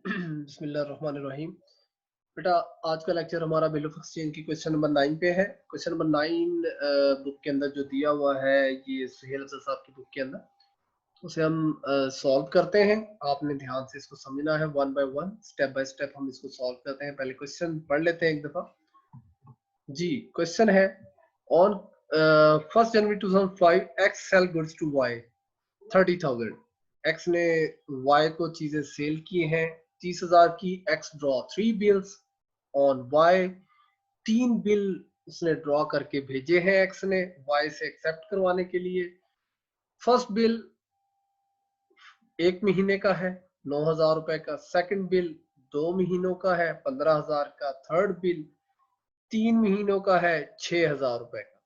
बिस्मिल्लाहिर्रहमानिर्रहीम। बेटा, आज का लेक्चर हमारा बिल ऑफ एक्सचेंज की क्वेश्चन नंबर 9 पे है। क्वेश्चन नंबर 9 बुक के अंदर जो दिया हुआ है, ये सुहेल अफजल साहब की बुक के अंदर, उसे हम सॉल्व करते हैं। आपने ध्यान से इसको समझना है, one by one, step by step हम इसको सॉल्व करते हैं। पहले क्वेश्चन पढ़ लेते हैं एक दफा। जी, क्वेश्चन है, on 1 January 2005 X sell goods to Y 30,000। X ने वाई को चीजें सेल की हैं 30,000 की। X draw 3 bills on Y. 3 bill उसने ड्रॉ करके भेजे हैं एक्स ने वाई से एक्सेप्ट करवाने के लिए। फर्स्ट बिल 1 महीने का है 9,000 रुपए का। सेकंड बिल 2 महीनों का है 15,000 का। थर्ड बिल 3 महीनों का है 6,000 रुपए का।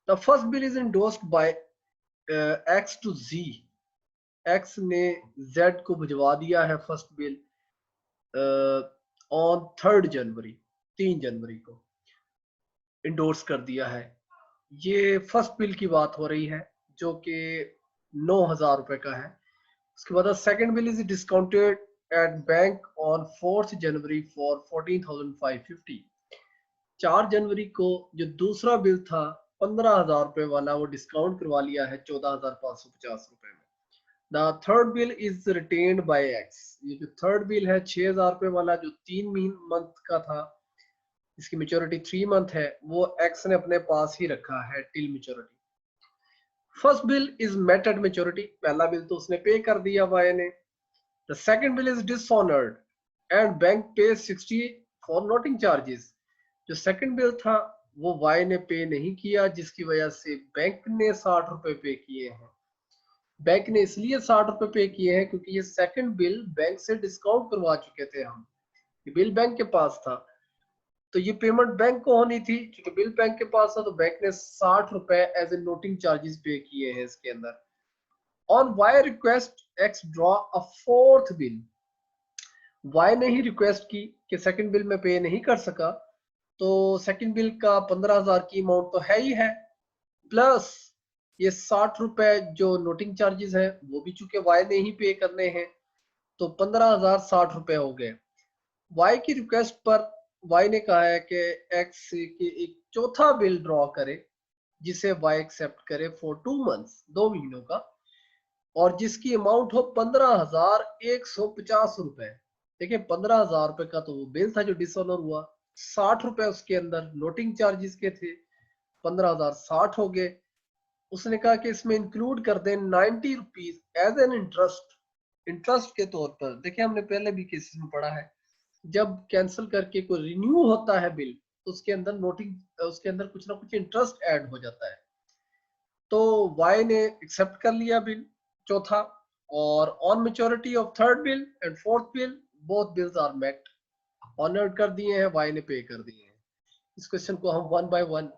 The first bill is endorsed by X to Z. X ने जेड को भिजवा दिया है फर्स्ट बिल ऑन 3 जनवरी, 3 जनवरी को इंडोर्स कर दिया है। ये फर्स्ट बिल की बात हो रही है जो कि 9,000 रुपए का है। उसके बाद second bill is discounted at bank on 4 January for 14,550। 4 जनवरी को जो दूसरा बिल था 15,000 रुपए वाला, वो डिस्काउंट करवा लिया है 14,550 रुपए में। The third bill is retained bye x. ये जो थर्ड बिल है 6,000 रुपए वाला, जो 3 मंथ का था, इसकी मेच्योरिटी 3 मंथ है, वो एक्स ने अपने पास ही रखा है till maturity. First bill is met at maturity. पहला बिल तो उसने पे कर दिया वाई ने। The second bill is dishonoured and bank pay 60 for noting charges. जो सेकंड बिल था वो वाई ने पे नहीं किया, जिसकी वजह से बैंक ने 60 रुपए पे किए हैं। बैंक ने इसलिए 60 रुपए पे किए हैं क्योंकि ये सेकंड बिल बैंक से डिस्काउंट करवा चुके थे हम। ये बिल बैंक के पास था तो ये पेमेंट बैंक को होनी थी। क्योंकि बिल बैंक के पास था तो बैंक ने 60 रुपए एज ए नोटिंग चार्जेस पे किए हैं इसके अंदर। On Y request X draw a fourth bill. Y ने ही रिक्वेस्ट की कि सेकंड बिल में पे नहीं कर सका, तो सेकंड बिल का 15,000 की अमाउंट तो है ही है, प्लस ये 60 रुपए जो नोटिंग चार्जेस है वो भी चूंकि वाई ने ही पे करने हैं, तो 15,000 60 रुपए हो गए। वाई की रिक्वेस्ट पर वाई ने कहा है कि एक्स की एक चौथा बिल ड्रॉ करे जिसे वाई एक्सेप्ट करे फॉर 2 मंथ्स, 2 महीनों का, और जिसकी अमाउंट हो 15,150 रुपए। देखिए 15,000 रुपए का तो वो बिल था जो डिसऑनर हुआ। 60 रुपए उसके अंदर नोटिंग चार्जेस के थे, 15,000 60 हो गए। उसने कहा कि इसमें इंक्लूड कर दें 90 rupees as an interest, interest के तौर पर। देखिए हमने पहले भी केसेस में पढ़ा है, जब कैंसिल करके कोई रिन्यू होता है बिल तो उसके अंदर नोटिंग, उसके अंदर कुछ ना कुछ इंटरेस्ट ऐड हो जाता है। तो वाई ने एक्सेप्ट कर लिया बिल चौथा, और on maturity of third bill and fourth bill both bills are met, honoured कर दिए हैं, वाई ने पे कर दिए हैं। इस क्वेश्चन को हम वन बाय वन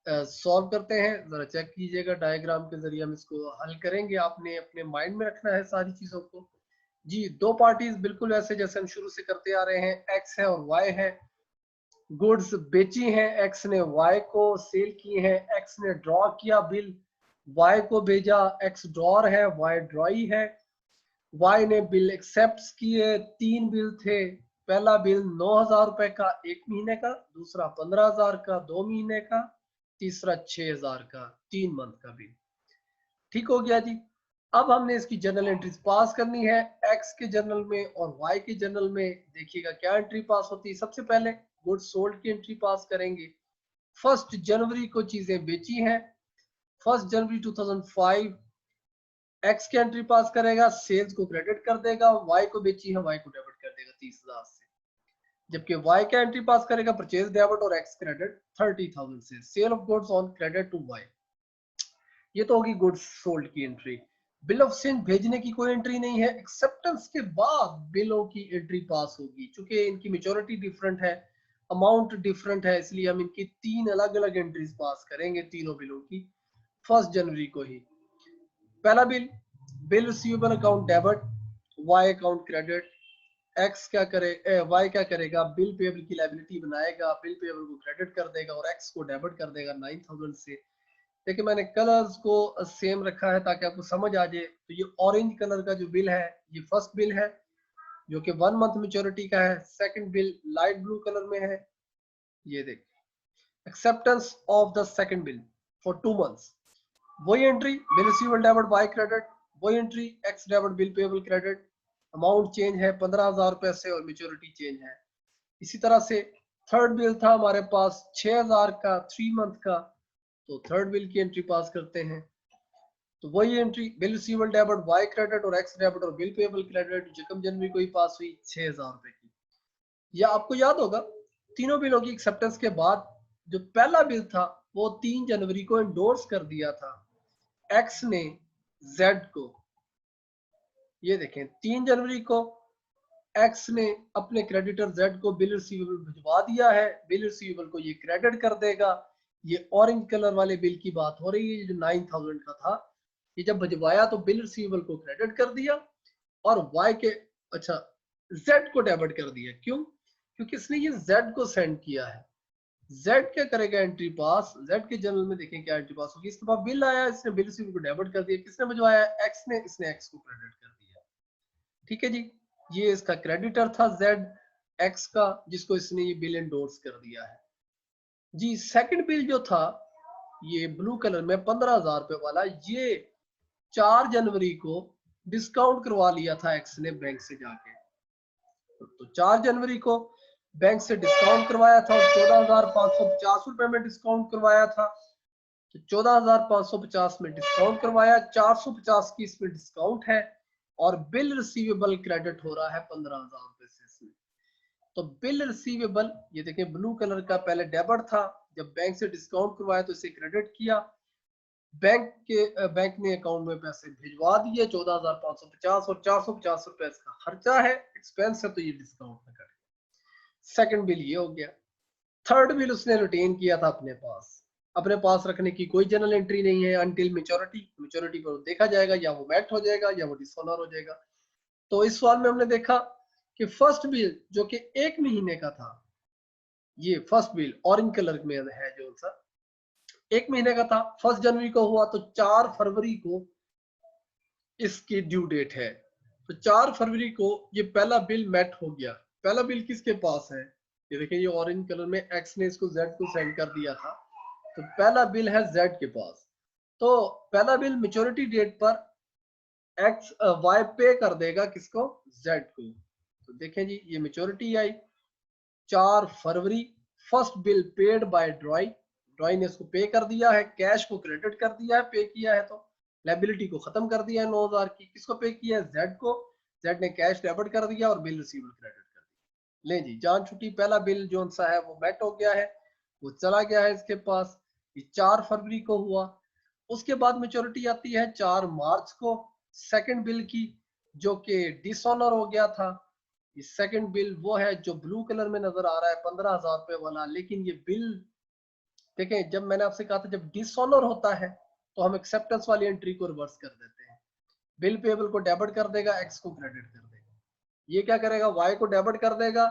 सॉल्व करते हैं। जरा चेक कीजिएगा, डायग्राम के जरिए हम इसको हल करेंगे। आपने अपने माइंड में रखना है सारी चीजों को। जी, दो पार्टीज बिल्कुल वैसे जैसे हम शुरू से करते आ रहे हैं, एक्स है और वाई है। गुड्स बेची हैं एक्स ने, वाई को सेल की है, एक्स ने ड्रॉ किया बिल, वाई को भेजा, एक्स ड्रॉर है, वाई ड्रॉई है। वाई ने बिल एक्सेप्ट किए, 3 बिल थे। पहला बिल 9,000 रुपए का 1 महीने का, दूसरा 15,000 का 2 महीने का, तीसरा 6,000 का 3 मंथ का बिल। ठीक हो गया जी। अब हमने इसकी जर्नल एंट्रीज पास करनी है, एक्स के जर्नल में और वाई के जर्नल में। देखिएगा क्या एंट्री पास होती है। सबसे पहले गुड्स सोल्ड की एंट्री पास करेंगे। 1 जनवरी को चीजें बेची हैं, 1 जनवरी 2005 एक्स की एंट्री पास करेगा, सेल्स को क्रेडिट कर देगा, वाई को बेची है, वाई को डेबिट कर देगा 30,000 से। जबकि वाई का एंट्री पास करेगा परचेज डेबिट और एक्स क्रेडिट 30,000 से। Sale of goods on credit to Y, ये तो होगी गुड्स सोल्ड की एंट्री। बिल ऑफ सेल भेजने की कोई एंट्री नहीं है, एक्सेप्टेंस के बाद बिलों की एंट्री पास होगी। चूंकि इनकी मेच्योरिटी डिफरेंट है, अमाउंट डिफरेंट है, इसलिए हम इनकी 3 अलग अलग एंट्रीज पास करेंगे तीनों बिलों की 1 जनवरी को ही। पहला bill, bill receivable account debit, Y account credit. X क्या करे, वाई क्या करेगा, बिल पेबल की लायबिलिटी बनाएगा, बिल पेबल को क्रेडिट कर देगा और एक्स को डेबिट कर देगा 9,000 से। देखिए मैंने कलर्स को सेम रखा है ताकि आपको समझ आ जाए। तो ये ऑरेंज कलर का जो बिल है ये फर्स्ट बिल है, जो कि 1 मंथ मेच्योरिटी का है। Second bill light blue colour में है, ये देखिए acceptance of the second bill for 2 months. वही entry bill receivable debit by credit, वही entry X debit bill payable credit, amount change है 15,000 रुपए से और मेच्योरिटी चेंज है। इसी तरह से थर्ड बिल था हमारे पास 6,000 का 3 मंथ का, तो थर्ड बिल की एंट्री पास करते हैं। तो वही entry bill receivable debit by credit और एक्स डेबिट और बिल पेबल क्रेडिट जो कम जनवरी को ही पास हुई 6,000 रुपए की। या आपको याद होगा तीनों बिलों की एक्सेप्टेंस के बाद जो पहला बिल था वो 3 जनवरी को इंडोर्स कर दिया था एक्स ने जेड को। ये देखें 3 जनवरी को एक्स ने अपने क्रेडिटर जेड को बिल रिसीवेबल भिजवा दिया है, बिल रिसीवेबल को ये क्रेडिट कर देगा। ये ऑरेंज कलर वाले बिल की बात हो रही है जो 9,000 का था, ये जब भिजवाया तो बिल रिसीवेबल को क्रेडिट कर दिया और वाई के अच्छा जेड को डेबिट कर दिया। क्यों? क्योंकि इसने ये जेड को सेंड किया है। जेड क्या करेगा एंट्री पास, जेड के जनरल में देखें क्या एंट्री पास होगी। इसके बाद बिल आया, इसने बिल रिसीवेबल को डेबिट कर दिया, किसने भिजवाया एक्स ने, इसने एक्स को क्रेडिट कर दिया। ठीक है जी, ये इसका क्रेडिटर था जेड एक्स का जिसको इसने ये बिल एंडोर्स कर दिया है जी। सेकंड बिल जो था ये ब्लू कलर में 15,000 रुपए वाला, ये 4 जनवरी को डिस्काउंट करवा लिया था एक्स ने बैंक से जाके। तो 4 जनवरी को बैंक से डिस्काउंट करवाया था और 14,550 रुपए में डिस्काउंट करवाया था। तो 14,550 में डिस्काउंट करवाया, 450 की इसमें डिस्काउंट है और बिल रिसीवेबल क्रेडिट हो रहा है 15,000 रुपए से इसमें। तो बिल रिसीवेबल ये देखें ब्लू कलर का पहले डेबिट था, जब बैंक से डिस्काउंट करवाया तो इसे क्रेडिट किया, बैंक ने अकाउंट में पैसे भिजवा दिए 14,550 और 450 रुपए इसका खर्चा है, एक्सपेंस है, तो ये डिस्काउंट में कट। सेकंड बिल ये हो गया। थर्ड बिल उसने रिटेन किया था अपने पास रखने की कोई जनरल एंट्री नहीं है अनटिल मेच्योरिटी। मेच्योरिटी पर देखा जाएगा या वो मैट हो जाएगा या वो डिसऑनर हो जाएगा। तो इस सवाल में हमने देखा कि फर्स्ट बिल जो कि 1 महीने का था, ये फर्स्ट बिल ऑरेंज कलर में है जो सा 1 महीने का था, 1 जनवरी को हुआ, तो 4 फरवरी को इसकी ड्यू डेट है। तो 4 फरवरी को ये पहला बिल मेट हो गया। पहला बिल किसके पास है? ये देखिए ये ऑरेंज कलर में एक्स ने इसको जेड को सेंड कर दिया था, तो पहला बिल है जेड के पास। तो पहला बिल मेच्योरिटी डेट पर एक्स वाई पे कर देगा किसको? जेड को। तो देखें जी ये maturity I 4 February, first bill paid by ड्रॉई, ड्रॉई ने इसको पे कर दिया है, कैश को क्रेडिट कर दिया है, पे किया है तो लाइबिलिटी को खत्म कर दिया है 9,000 की। किसको पे किया है? जेड को। जेड ने कैश डेबिट कर दिया और बिल रिसीवेबल क्रेडिट कर दिया। ले जी जान छुट्टी, पहला बिल जो सा है वो मेट हो गया है, वो चला गया है इसके पास। ये 4 फरवरी को हुआ। उसके बाद मेच्योरिटी आती है 4 मार्च को सेकंड बिल की, जो कि डिसऑनर हो गया था। ये सेकंड बिल वो है जो ब्लू कलर में नजर आ रहा है 15,000 रुपए वाला। लेकिन ये बिल देखें, जब मैंने आपसे कहा था जब डिसऑनर होता है तो हम एक्सेप्टेंस वाली एंट्री को रिवर्स कर देते हैं। बिल पेबल को डेबिट कर देगा, एक्स को क्रेडिट कर देगा। ये क्या करेगा? वाई को डेबिट कर देगा,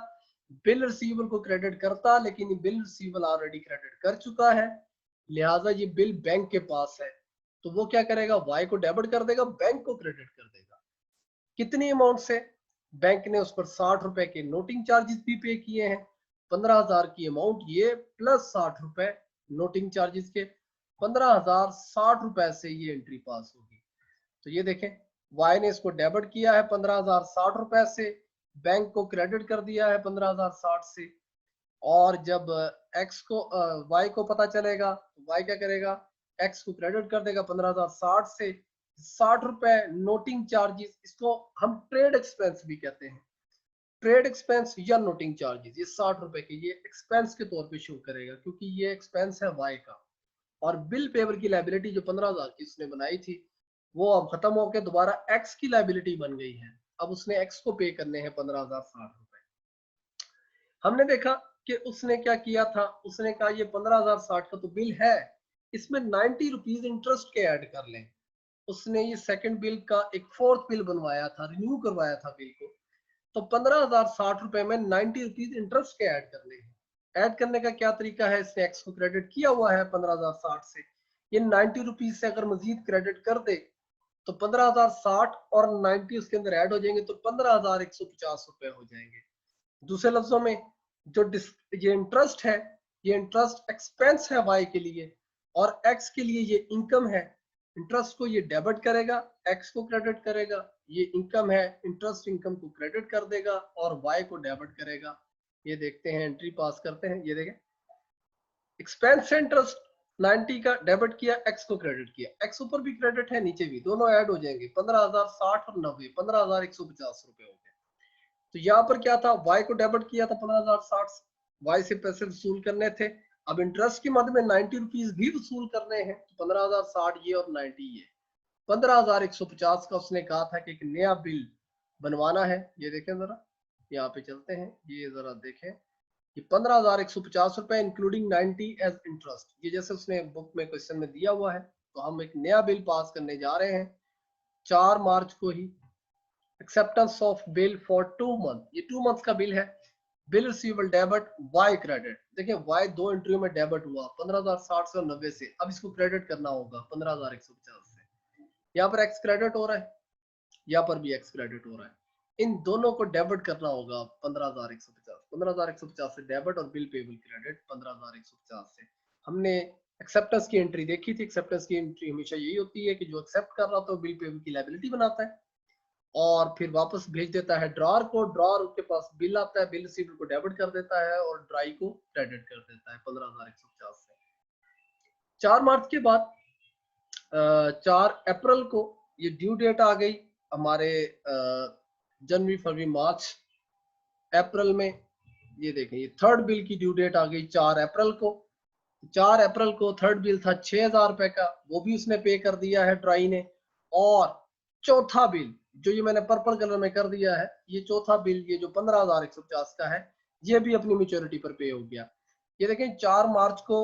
बिल रिसीवेबल को क्रेडिट करता, लेकिन ये बिल रिसीवेबल ऑलरेडी क्रेडिट कर चुका है, लिहाजा ये बिल बैंक के पास है। तो वो क्या करेगा? वाई को डेबिट कर देगा, बैंक को क्रेडिट कर देगा। कितनी अमाउंट से? बैंक ने उस पर 60 रुपए के नोटिंग चार्जेस भी पे किए हैं। 15,000 की अमाउंट ये प्लस 60 रुपए नोटिंग चार्जेस के, 15,060 रुपए से ये एंट्री पास होगी। तो ये देखें वाई ने इसको डेबिट किया है 15,060 रुपए से, बैंक को क्रेडिट कर दिया है 15,060 से। और जब एक्स को वाई को पता चलेगा तो वाई क्या करेगा? एक्स को क्रेडिट कर देगा 15,060 से। 60 रुपए नोटिंग चार्जेस, इसको हम ट्रेड एक्सपेंस भी कहते हैं। ट्रेड एक्सपेंस या नोटिंग चार्जेस, ये 60 रुपए के ये एक्सपेंस के तौर पे शो करेगा क्योंकि ये एक्सपेंस है वाई का। और बिल पेबल की लाइबिलिटी जो 15,000 की उसने बनाई थी वो अब खत्म होकर दोबारा एक्स की लाइबिलिटी बन गई है। अब उसने एक्स को पे करने हैं 15,060 रुपए। हमने देखा कि उसने क्या किया था, उसने कहा ये 15,060 का तो बिल है, इसमें 90 रुपीज इंटरेस्ट के ऐड कर लें। उसने ये सेकंड बिल का एक फोर्थ बिल बनवाया था, रिन्यू करवाया था बिल को। तो 15,060 रुपए में 90 रुपीज इंटरेस्ट के ऐड करने हैं। ऐड करने का क्या तरीका है? इसने एक्स को क्रेडिट किया हुआ है 15,060 से, ये 90 रुपीज से अगर मजीद क्रेडिट कर दे तो 15,060 और 90 उसके अंदर ऐड हो जाएंगे तो 15,150 रुपए हो जाएंगे। दूसरे लफ्जों में जो ये इंटरेस्ट है, ये इंटरेस्ट एक्सपेंस है वाई के लिए और एक्स के लिए ये इनकम है। इंटरेस्ट को ये डेबिट करेगा, एक्स को क्रेडिट करेगा। ये इनकम है, इंटरेस्ट इनकम को क्रेडिट कर देगा और वाई को डेबिट करेगा। ये देखते हैं, एंट्री पास करते हैं। ये देखें, एक्सपेंस से इंटरेस्ट 90 का डेबिट किया, एक्स को क्रेडिट किया, एक्स ऊपर भी क्रेडिट है नीचे भी, दोनों ऐड हो जाएंगे। 15,060 और 90, 15,150 रुपए हो गए। तो यहाँ पर क्या था, वाई को डेबिट किया था 15,060, वाई से पैसे वसूल करने थे। अब इंटरेस्ट की मद में 90 रुपीज भी वसूल करने हैं, तो 15,060 ये और 90 ये, 15,150 का उसने कहा था कि एक नया बिल बनवाना है। ये देखें जरा, यहाँ पे चलते हैं, ये जरा देखें कि 15,150 रुपए इंक्लूडिंग 90 एज इंटरेस्ट, ये जैसे उसने बुक में क्वेश्चन में दिया हुआ है। तो हम एक नया बिल पास करने जा रहे हैं 4 मार्च को ही। Acceptance of bill for 2 month, ये 2 मंथ का बिल है। Bill receivable debit, Y credit. देखिए वाई दो एंट्री में डेबिट हुआ 15,060 से और 90 से, अब इसको क्रेडिट करना होगा 15,150 से। यहाँ पर एक्स क्रेडिट हो रहा है, यहाँ पर भी एक्स क्रेडिट हो रहा है, इन दोनों को डेबिट करना होगा 15,150, 15,150 से डेबिट और बिल पेबल क्रेडिट 15,150 से। हमने एक्सेप्टेंस की एंट्री देखी थी, एक्सेप्टेंस की एंट्री हमेशा यही होती है कि जो एक्सेप्ट कर रहा होता है बिल पेबल की लायबिलिटी बनाता है और फिर वापस भेज देता है ड्रॉर को, ड्रॉर के पास बिल आता है, बिल रिसीवर को डेबिट कर देता है और ड्राई को क्रेडिट कर देता है 15,150 से। 4 मार्च के बाद 4 अप्रैल को ये ड्यू डेट आ गई हमारे जनवरी फरवरी मार्च अप्रैल में। ये देखें, ये थर्ड बिल की ड्यू डेट आ गई 4 अप्रैल को। 4 अप्रैल को थर्ड बिल था 6,000 रुपए का, वो भी उसने पे कर दिया है ड्राई ने। और चौथा बिल जो ये मैंने पर्पल कलर में कर दिया है, ये चौथा बिल, ये जो 15,150 का है, ये भी अपनी मेच्योरिटी पर पे हो गया। ये देखें 4 मार्च को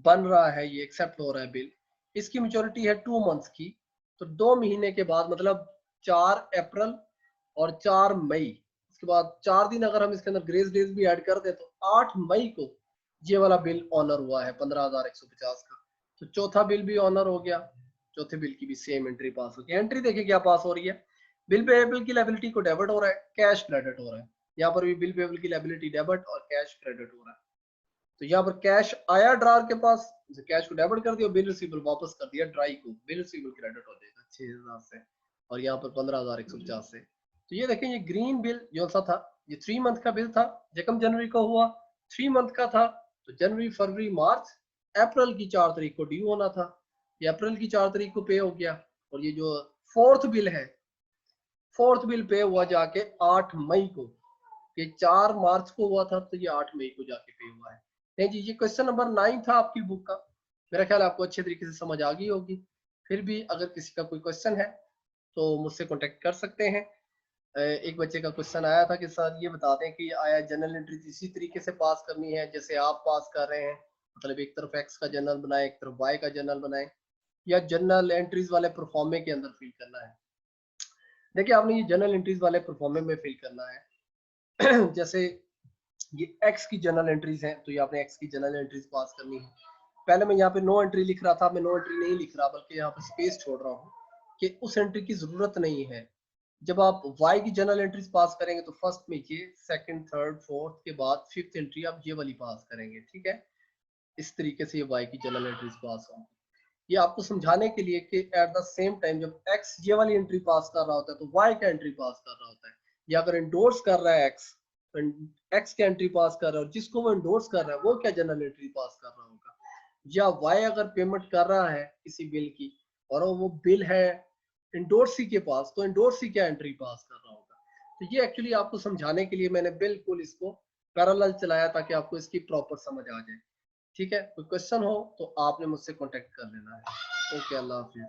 बन रहा है, ये एक्सेप्ट हो रहा है बिल, इसकी मेच्योरिटी है 2 मंथ्स की। तो 2 महीने के बाद मतलब 4 अप्रैल और 4 मई, उसके बाद 4 दिन अगर हम इसके अंदर ग्रेस डेज भी ऐड कर दे तो 8 मई को ये वाला बिल ऑनर हुआ है 15,150 का। तो चौथा बिल भी ऑनर हो गया, चौथे बिल की भी सेम एंट्री पास हो गई। एंट्री देखिए क्या पास हो रही है, बिल पेएबल की लायबिलिटी को डेबिट हो रहा है, कैश क्रेडिट हो रहा है। यहाँ पर भी बिल पेएबल की लायबिलिटी डेबिट और कैश क्रेडिट हो रहा है। तो यहाँ पर कैश आया ड्रार के पास, कैश को डेबिट कर दिया, बिल रिसीवेबल वापस कर दिया ड्राई को, बिल रिसीवेबल क्रेडिट हो जाएगा 6,000 से और यहाँ पर 15,150 से। तो ये देखें, ये ग्रीन बिल जो सा था ये 3 मंथ का बिल था, जकम जनवरी को हुआ, 3 मंथ का था। तो जनवरी फरवरी मार्च अप्रैल की 4 तारीख को ड्यू होना था, ये अप्रैल की 4 तारीख को पे हो गया। और ये जो फोर्थ बिल है, फोर्थ बिल पे हुआ जाके 8 मई को, ये 4 मार्च को हुआ था तो ये 8 मई को जाके पे हुआ है। नहीं जी, ये क्वेश्चन नंबर 9 था आपकी बुक का, मेरा ख्याल आपको अच्छे तरीके से समझ आ गई होगी। फिर भी अगर किसी का कोई क्वेश्चन है तो मुझसे कांटेक्ट कर सकते हैं। एक बच्चे का क्वेश्चन आया था कि सर ये बता दें कि आया जनरल एंट्री इसी तरीके से पास करनी है जैसे आप पास कर रहे हैं, मतलब एक तरफ एक्स का जनरल बनाए, एक तरफ वाई का जनरल बनाए, या जनरल एंट्रीज वाले परफॉर्मे के अंदर फिल करना है। देखिए आपने ये जनरल एंट्रीज वाले परफॉर्मे में फिल करना है जैसे ये एक्स की जनरल एंट्रीज हैं तो ये आपने एक्स की जनरल एंट्रीज पास करनी है। पहले मैं यहाँ पे नो एंट्री लिख रहा था, मैं नो एंट्री नहीं लिख रहा बल्कि यहाँ पे स्पेस छोड़ रहा हूँ कि उस एंट्री की जरूरत नहीं है। जब आप y की जनरल एंट्रीज पास करेंगे तो फर्स्ट में ये, सेकंड थर्ड फोर्थ के बाद फिफ्थ एंट्री आप ये वाली पास करेंगे, ठीक है। इस तरीके से ये y की जनरल एंट्रीज पास होंगी। ये आपको समझाने के लिए कि एट द सेम टाइम जब x ये वाली एंट्री पास कर रहा होता है तो y का एंट्री पास कर रहा होता है, या अगर इंडोर्स कर रहा है x तो x की एंट्री पास कर रहा है और जिसको वो इंडोर्स कर रहा है वो क्या जनरल एंट्री पास कर रहा होगा। या y अगर पेमेंट कर रहा है किसी बिल की और वो बिल है इंडोर्सी के पास तो इंडोर्सी क्या एंट्री पास कर रहा होगा। तो ये एक्चुअली आपको समझाने के लिए मैंने बिल्कुल इसको पैरेलल चलाया ताकि आपको इसकी प्रॉपर समझ आ जाए। ठीक है, कोई क्वेश्चन हो तो आपने मुझसे कांटेक्ट कर लेना है। ओके, अल्लाह हाफिज।